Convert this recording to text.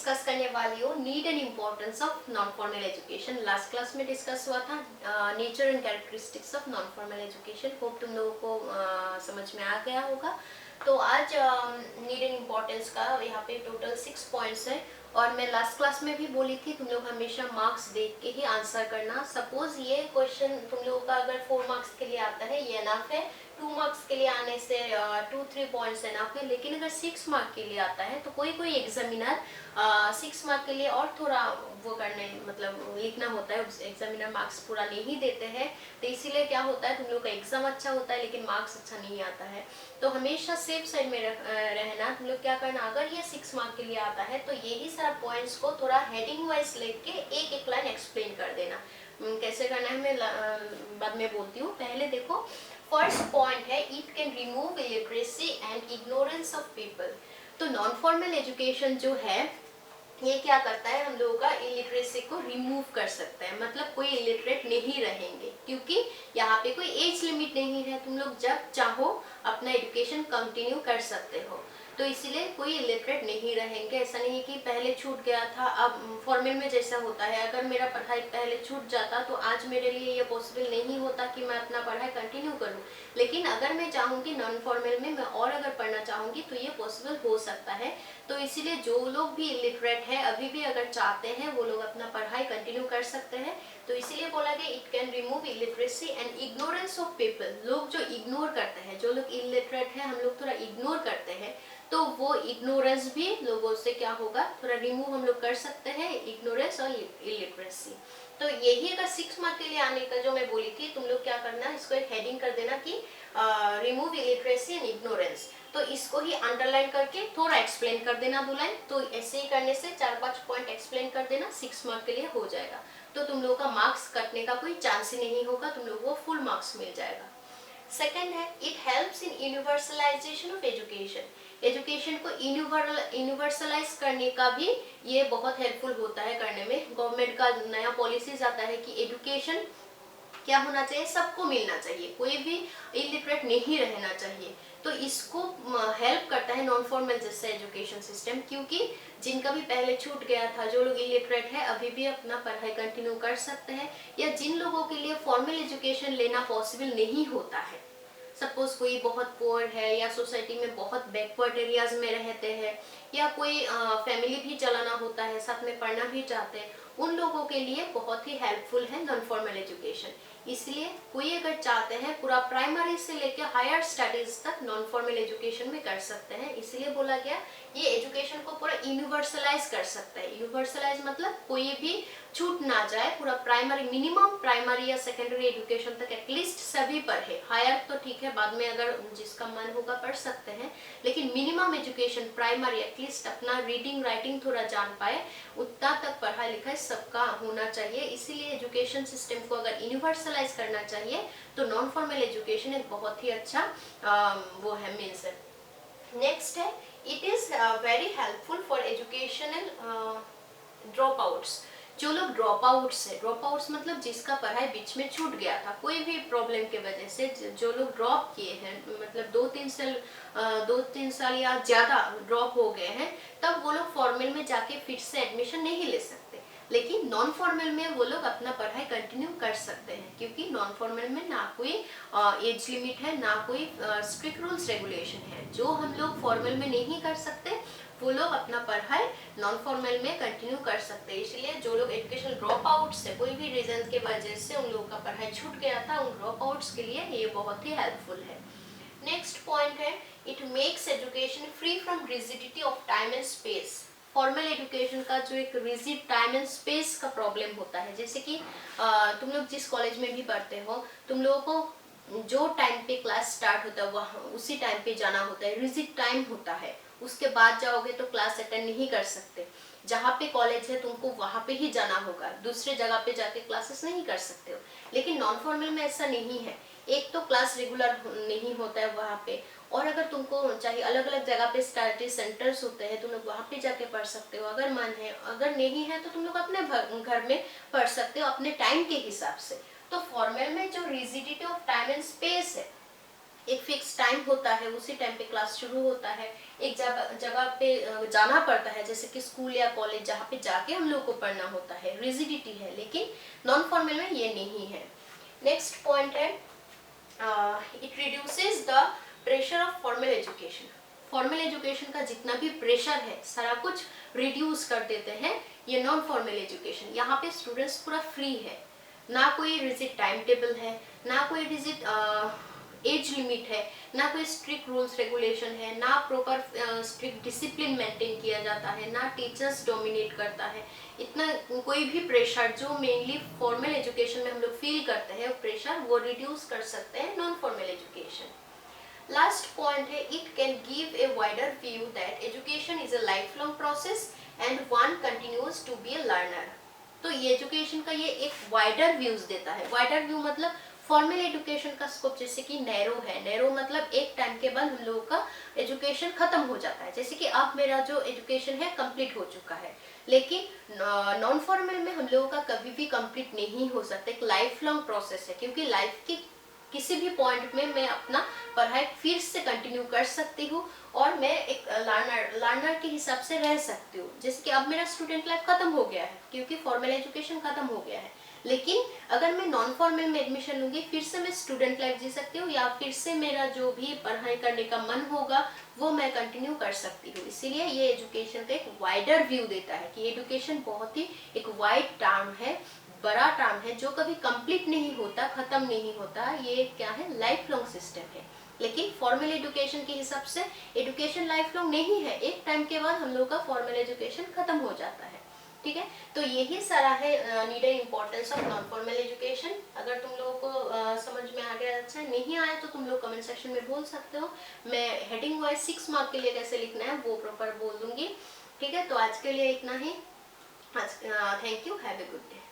Discuss करने वाली हूँ need and importance of non formal education. Last class में डिस्कस हुआ था nature and characteristics of non formal education. Hope तुम लोगों को समझ में आ गया होगा। तो आज नीड एंड इम्पोर्टेंस का यहाँ पे टोटल 6 पॉइंट्स है और मैं लास्ट क्लास में भी बोली थी तुम लोग हमेशा मार्क्स देख के ही आंसर करना। सपोज ये क्वेश्चन तुम लोगों का अगर 4 मार्क्स के लिए आता है ये एनफ है, 2 मार्क्स के लिए आने से 2-3 पॉइंट्स एनफ है। लेकिन अगर 6 मार्क के लिए आता है तो कोई एग्जामिनर 6 मार्क के लिए और थोड़ा वो करने मतलब लिखना होता है, एग्जामिनर मार्क्स पूरा नहीं देते हैं। तो इसीलिए क्या होता है तुम लोग का एग्जाम अच्छा होता है लेकिन मार्क्स अच्छा नहीं आता है। तो हमेशा सेफ साइड में रहना। तुम लोग क्या करना, अगर ये 6 मार्क के लिए आता है तो यही सारा पॉइंट्स को थोड़ा हेडिंग वाइज लेके एक एक लाइन एक्सप्लेन कर देना। कैसे करना है मैं बाद में बोलती हूँ। पहले देखो फर्स्ट पॉइंट है it can remove illiteracy and ignorance of people. तो नॉन फॉर्मल एजुकेशन जो है ये क्या करता है, हम लोगों का इलिटरेसी को रिमूव कर सकता है। मतलब कोई इलिटरेट नहीं रहेंगे क्योंकि यहाँ पे कोई एज लिमिट नहीं है। तुम लोग जब चाहो अपना एजुकेशन कंटिन्यू कर सकते हो। तो इसीलिए कोई इलिटरेट नहीं रहेंगे। ऐसा नहीं है कि पहले छूट गया था। अब फॉर्मल में जैसा होता है अगर मेरा पढ़ाई पहले छूट जाता तो आज मेरे लिए ये पॉसिबल नहीं होता कि मैं अपना पढ़ाई कंटिन्यू करूँ। लेकिन अगर मैं चाहूँगी नॉन फॉर्मल में मैं और अगर पढ़ना चाहूँगी तो ये पॉसिबल हो सकता है। तो इसीलिए जो लोग भी इलिटरेट है अभी भी अगर चाहते हैं वो लोग अपना पढ़ाई कंटिन्यू कर सकते हैं। तो इसीलिए बोला गया it can remove illiteracy and ignorance of people. लोग जो इग्नोर करते हैं, जो लोग इलिटरेट है हम लोग थोड़ा इग्नोर करते हैं, तो वो इग्नोरेंस भी लोगों से क्या होगा थोड़ा रिमूव हम लोग कर सकते हैं, इग्नोरेंस और इलिटरेसी। तो यही अगर 6 मार्क के लिए आने का जो मैं बोली थी तुम लोग क्या करना, इसको एक हेडिंग कर देना कि रिमूव इलिटरेसी एंड इग्नोरेंस। तो इसको ही अंडरलाइन करके थोड़ा एक्सप्लेन कर देना 2 लाइन। तो ऐसे ही करने से 4-5 पॉइंट एक्सप्लेन कर देना, 6 मार्क के लिए हो जाएगा। तो तुम लोगों का मार्क्स कटने का कोई चांस ही नहीं होगा, तुम लोगों को फुल मार्क्स मिल जाएगा। सेकेंड है it helps in universalization of education. Education को यूनिवर्सलाइज करने का भी ये बहुत हेल्पफुल होता है करने में। गवर्नमेंट का नया पॉलिसीज आता है कि एजुकेशन क्या होना चाहिए, सबको मिलना चाहिए, कोई भी इलिटरेट नहीं रहना चाहिए। तो इसको हेल्प करता है नॉन फॉर्मल जैसा एजुकेशन सिस्टम, क्योंकि जिनका भी पहले छूट गया था, जो लोग इलिटरेट है अभी भी अपना पढ़ाई कंटिन्यू कर सकते हैं। या जिन लोगों के लिए फॉर्मल एजुकेशन लेना पॉसिबल नहीं होता है, सपोज कोई बहुत पुअर है या सोसाइटी में बहुत बैकवर्ड एरियाज में रहते हैं या कोई फैमिली भी चलाना होता है, साथ में पढ़ना भी चाहते हैं, उन लोगों के लिए बहुत ही हेल्पफुल है नॉन फॉर्मल एजुकेशन। इसलिए कोई अगर चाहते हैं पूरा प्राइमरी से लेकर हायर स्टडीज तक नॉन फॉर्मल एजुकेशन में कर सकते हैं। इसलिए बोला गया ये एजुकेशन को पूरा यूनिवर्सलाइज कर सकता है। यूनिवर्सलाइज मतलब कोई भी छूट ना जाए, पूरा प्राइमरी मिनिमम प्राइमरी या सेकेंडरी एजुकेशन तक एटलीस्ट सभी पढ़े। हायर तो ठीक है बाद में अगर जिसका मन होगा पढ़ सकते हैं, लेकिन मिनिमम एजुकेशन प्राइमरी एटलीस्ट अपना रीडिंग राइटिंग थोड़ा जान पाए उतना तक पढ़ाई लिखाई सबका होना चाहिए। इसीलिए एजुकेशन सिस्टम को अगर यूनिवर्सलाइज करना चाहिए तो नॉन फॉर्मल एजुकेशन एक बहुत ही अच्छा वो है मीन्स है। नेक्स्ट है it is very helpful for educational drop outs. जो लोग ड्रॉप आउट्स है, ड्रॉप आउट्स मतलब जिसका पढ़ाई बीच में छूट गया था कोई भी प्रॉब्लम के वजह से, जो लोग ड्रॉप किए हैं मतलब 2-3 साल या ज्यादा ड्रॉप हो गए हैं, तब वो लोग फॉर्मल में जाके फिर से एडमिशन नहीं ले सकते। लेकिन नॉन फॉर्मल में वो लोग अपना पढ़ाई कंटिन्यू कर सकते हैं, क्योंकि नॉन फॉर्मल में ना कोई एज लिमिट है ना कोई स्ट्रिक्ट रूल्स रेगुलेशन है। जो हम लोग फॉर्मल में नहीं कर सकते वो लोग अपना पढ़ाई नॉन फॉर्मल में कंटिन्यू कर सकते हैं। इसलिए जो लोग एजुकेशन ड्रॉप आउट्स है, कोई भी रीजन के वजह से उन लोगों का पढ़ाई छूट गया था, उन ड्रॉप आउट्स के लिए ये बहुत ही हेल्पफुल है। नेक्स्ट पॉइंट है it makes education free from rigidity of time and space. Formal education का जो एक रिजिड टाइम एंड स्पेस का प्रॉब्लम होता है, जैसे कि तुम लोग जिस कॉलेज में भी पढ़ते हो, तुम लोगों को जो टाइम पे क्लास स्टार्ट होता है वहाँ उसी टाइम पे जाना होता है, रिजिड टाइम होता है। उसके बाद जाओगे तो क्लास अटेंड नहीं कर सकते। जहाँ पे कॉलेज है तुमको वहाँ पे ही जाना होगा, दूसरे जगह पे जाके क्लासेस नहीं कर सकते हो। लेकिन नॉन फॉर्मल में ऐसा नहीं है। एक तो क्लास रेगुलर नहीं होता है वहाँ पे, और अगर तुमको चाहिए अलग अलग जगह पे स्टडी सेंटर्स होते हैं, तुम लोग वहाँ पे जाके पढ़ सकते हो अगर मन है। अगर नहीं है तो तुम लोग अपने घर में पढ़ सकते हो अपने टाइम के हिसाब से। तो फॉर्मल में जो rigidity of time and space है एक फिक्स टाइम होता है, उसी टाइम पे क्लास शुरू होता है, एक जगह पे जाना पड़ता है, जैसे कि स्कूल या कॉलेज जहाँ पे जाके हम लोग को पढ़ना होता है, रिजिडिटी है। लेकिन नॉन फॉर्मल में ये नहीं है। नेक्स्ट पॉइंट है it reduces the pressure of formal education. Formal education का जितना भी प्रेशर है सारा कुछ रिड्यूस कर देते हैं ये नॉन फॉर्मल एजुकेशन। यहाँ पे स्टूडेंट्स पूरा फ्री है, ना कोई रिजिड टाइम टेबल है, ना कोई रिजिड एज लिमिट है, ना कोई स्ट्रिक्ट रूल्स रेगुलेशन है, ना प्रॉपर स्ट्रिक्ट डिसिप्लिन मेंटेन किया जाता है, ना टीचर्स डोमिनेट करता है। इतना कोई भी प्रेशर जो मेनली फॉर्मल एजुकेशन में हम लोग फील करते हैं प्रेशर, वो रिड्यूस कर सकते हैं non formal education. Last point है it can give a wider व्यू that education is a life long process and one continues to be a learner. तो ये एजुकेशन का ये एक वाइडर व्यूज देता है। वाइडर व्यू मतलब फॉर्मल एजुकेशन का स्कोप जैसे कि नैरो है, नैरो मतलब एक टाइम के बाद हम लोगों का एजुकेशन खत्म हो जाता है, जैसे कि अब मेरा जो एजुकेशन है कंप्लीट हो चुका है। लेकिन नॉन फॉर्मल में हम लोगों का कभी भी कंप्लीट नहीं हो सकता, एक लाइफ लॉन्ग प्रोसेस है, क्योंकि लाइफ की किसी भी पॉइंट में मैं अपना पढ़ाई फिर से कंटिन्यू कर सकती हूँ और मैं एक लर्नर के हिसाब से रह सकती हूँ। जैसे कि अब मेरा स्टूडेंट लाइफ खत्म हो गया है क्योंकि फॉर्मल एजुकेशन खत्म हो गया है, लेकिन अगर मैं नॉन फॉर्मल में एडमिशन लूंगी फिर से मैं स्टूडेंट लाइफ जी सकती हूँ, या फिर से मेरा जो भी पढ़ाई करने का मन होगा वो मैं कंटिन्यू कर सकती हूँ। इसीलिए ये एजुकेशन का एक वाइडर व्यू देता है कि एजुकेशन बहुत ही एक वाइड टर्म है, बड़ा टर्म है, जो कभी कंप्लीट नहीं होता, खत्म नहीं होता। ये क्या है, लाइफ लॉन्ग सिस्टम है। लेकिन फॉर्मल एजुकेशन के हिसाब से एजुकेशन लाइफ लॉन्ग नहीं है, एक टाइम के बाद हम लोग का फॉर्मल एजुकेशन खत्म हो जाता है। ठीक है, तो यही सारा है need and importance of non formal education. अगर तुम लोगों को समझ में आ गया, अच्छा नहीं आया तो तुम लोग कमेंट सेक्शन में बोल सकते हो। मैं हेडिंग वाइज 6 मार्क के लिए कैसे लिखना है वो प्रॉपर बोल दूंगी। ठीक है, तो आज के लिए इतना ही। Thank you, have a good day.